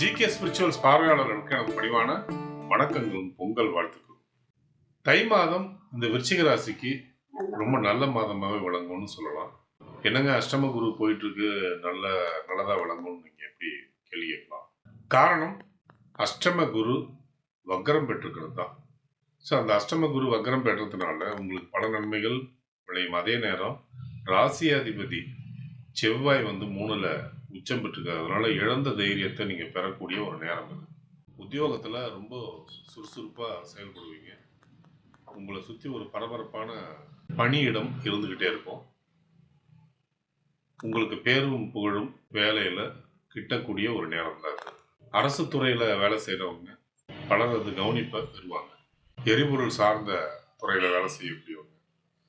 GK spirituals பார்வையாளர்களுக்கு எனக்கு பணிவான வணக்கங்களும் பொங்கல் வாழ்த்துக்கள். தை மாதம் இந்த விருச்சிக ராசிக்கு ரொம்ப நல்ல மாதமாகவே விளங்கும்னு சொல்லலாம். என்னங்க அஷ்டம குரு போயிட்டு இருக்கு, நல்லதா விளங்கும்னு நீங்க எப்படி கேள்வி கேட்கலாம். காரணம், அஷ்டம குரு வக்ரம் பெற்றிருக்கிறது தான். ஸோ அந்த அஷ்டம குரு வக்ரம் பெற்றதுனால உங்களுக்கு பல நன்மைகள் விளையும். அதே நேரம் ராசியாதிபதி செவ்வாய் 3ல உச்சம் பெற்றிருக்காரு. அதனால இழந்த தைரியத்தை நீங்க பெறக்கூடிய ஒரு நேரம் இது. உத்தியோகத்துல ரொம்ப சுறுசுறுப்பா செயல்படுவீங்க. உங்களை சுத்தி ஒரு பரபரப்பான பணியிடம் இருந்துகிட்டே இருக்கும். உங்களுக்கு பேரும் புகழும் வேலையில கிட்டக்கூடிய ஒரு நேரம் தான் இது. அரசு துறையில வேலை செய்யறவங்க பலரது கவனிப்பை பெறுவாங்க. எரிபொருள் சார்ந்த துறையில வேலை செய்யக்கூடியவங்க,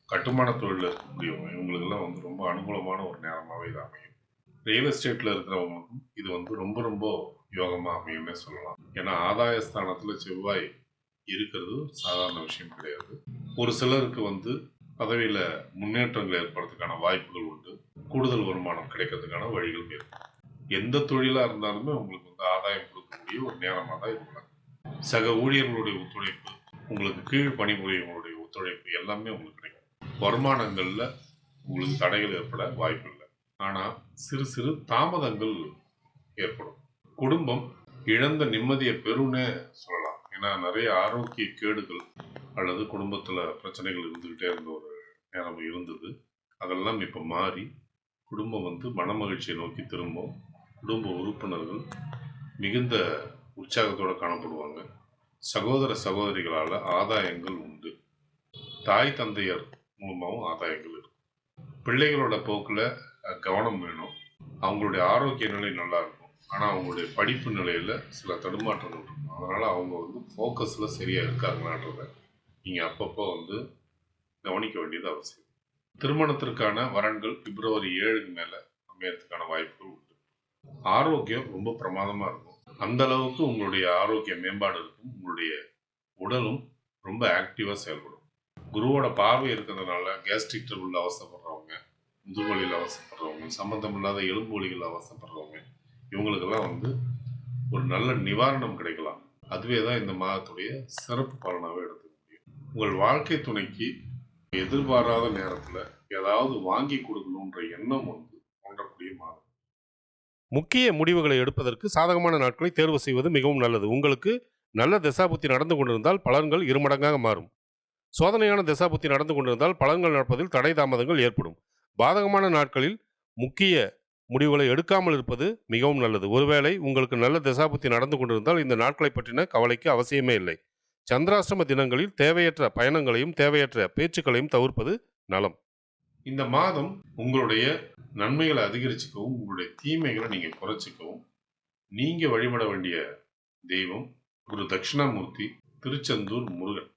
கட்டுமான தொழிலில் இருக்கக்கூடியவங்க, இவங்களுக்கெல்லாம் ரொம்ப அனுகூலமான ஒரு நேரமாகவே இது அமையும். ரியல் எஸ்டேட்ல இருக்கிறவங்களுக்கும் இது ரொம்ப ரொம்ப யோகமா அமையும்னே சொல்லலாம். ஏன்னா ஆதாய ஸ்தானத்துல செவ்வாய் இருக்கிறது சாதாரண விஷயம் கிடையாது. ஒரு சிலருக்கு பதவியில முன்னேற்றங்கள் ஏற்படுறதுக்கான வாய்ப்புகள் உண்டு. கூடுதல் வருமானம் கிடைக்கிறதுக்கான வழிகள் இருக்கு. எந்த தொழிலா இருந்தாலுமே உங்களுக்கு ஆதாயம் கொடுக்கக்கூடிய ஒரு நேரமா தான் இருக்கலாம். சக ஊழியர்களுடைய ஒத்துழைப்பு, உங்களுக்கு கீழ் பணிபுரியவங்களுடைய ஒத்துழைப்பு எல்லாமே உங்களுக்கு கிடைக்கும். வருமானங்கள்ல உங்களுக்கு தடைகள் ஏற்பட வாய்ப்பு இல்லை. ஆனா சிறு சிறு தாமதங்கள் ஏற்படும். குடும்பம் இழந்த நிம்மதியை பெறும்னே சொல்லலாம். ஏன்னா நிறைய ஆரோக்கிய கேடுகள் அல்லது குடும்பத்துல பிரச்சனைகள் இருந்துகிட்டே இருந்த ஒரு நேரம் இருந்தது. அதெல்லாம் இப்ப மாறி குடும்பம் மனமகிழ்ச்சியை நோக்கி திரும்பும். குடும்ப உறுப்பினர்கள் மிகுந்த உற்சாகத்தோட காணப்படுவாங்க. சகோதர சகோதரிகளால ஆதாயங்கள் உண்டு. தாய் தந்தையர் மூலமாகவும் ஆதாயங்கள் இருக்கும். பிள்ளைகளோட போக்குல கவனம் வேணும். அவங்களுடைய ஆரோக்கிய நிலை நல்லா இருக்கும். ஆனா அவங்களுடைய படிப்பு நிலையில சில தடுமாற்றங்கள் இருக்கும். அதனால அவங்க ஃபோக்கஸ்ல சரியா இருக்காங்களான்றத நீங்க அப்பப்போ கவனிக்க வேண்டியது அவசியம். திருமணத்திற்கான வரன்கள் பிப்ரவரி 7க்கு மேல அமையறதுக்கான வாய்ப்புகள் உண்டு. ஆரோக்கியம் ரொம்ப பிரமாதமா இருக்கும். அந்த அளவுக்கு உங்களுடைய ஆரோக்கிய மேம்பாடு இருக்கும். உங்களுடைய உடலும் ரொம்ப ஆக்டிவா செயல்படும். குருவோட பார்வை இருக்கிறதுனால கேஸ்ட்ரிக் ட்ரபிள் அவசப்படுறவங்க, முதுகுவலியில் அவசப்படுறவங்க, சம்பந்தம் இல்லாத எலும்பு வலிகள் அவசப்படுறவங்க, இவங்களுக்கெல்லாம் ஒரு நல்ல நிவாரணம் கிடைக்கலாம். அதுவே தான் இந்த மாதத்துடைய சிறப்பு பலனாகவே எடுத்துக்க முடியும். உங்கள் வாழ்க்கை துணைக்கு எதிர்பாராத நேரத்துல ஏதாவது வாங்கி கொடுக்கணுன்ற எண்ணம் தோன்றக்கூடிய மாதம். முக்கிய முடிவுகளை எடுப்பதற்கு சாதகமான நாட்களை தேர்வு செய்வது மிகவும் நல்லது. உங்களுக்கு நல்ல தசாபுத்தி நடந்து கொண்டிருந்தால் பலன்கள் இருமடங்காக மாறும். சோதனையான தசாபுத்தி நடந்து கொண்டிருந்தால் பலன்கள் நடப்பதில் தடை தாமதங்கள் ஏற்படும். பாதகமான நாட்களில் முக்கிய முடிவுகளை எடுக்காமல் இருப்பது மிகவும் நல்லது. ஒருவேளை உங்களுக்கு நல்ல தசாபுத்தி நடந்து கொண்டிருந்தால் இந்த நாட்களை பற்றின கவலைக்கு அவசியமே இல்லை. சந்திராஷ்டம தினங்களில் தேவையற்ற பயணங்களையும் தேவையற்ற பேச்சுக்களையும் தவிர்ப்பது நலம். இந்த மாதம் உங்களுடைய நன்மைகளை அதிகரிச்சுக்கவும் உங்களுடைய தீமைகளை நீங்க குறைச்சிக்கவும் நீங்க வழிபட வேண்டிய தெய்வம் குரு தட்சிணாமூர்த்தி, திருச்செந்தூர் முருகன்.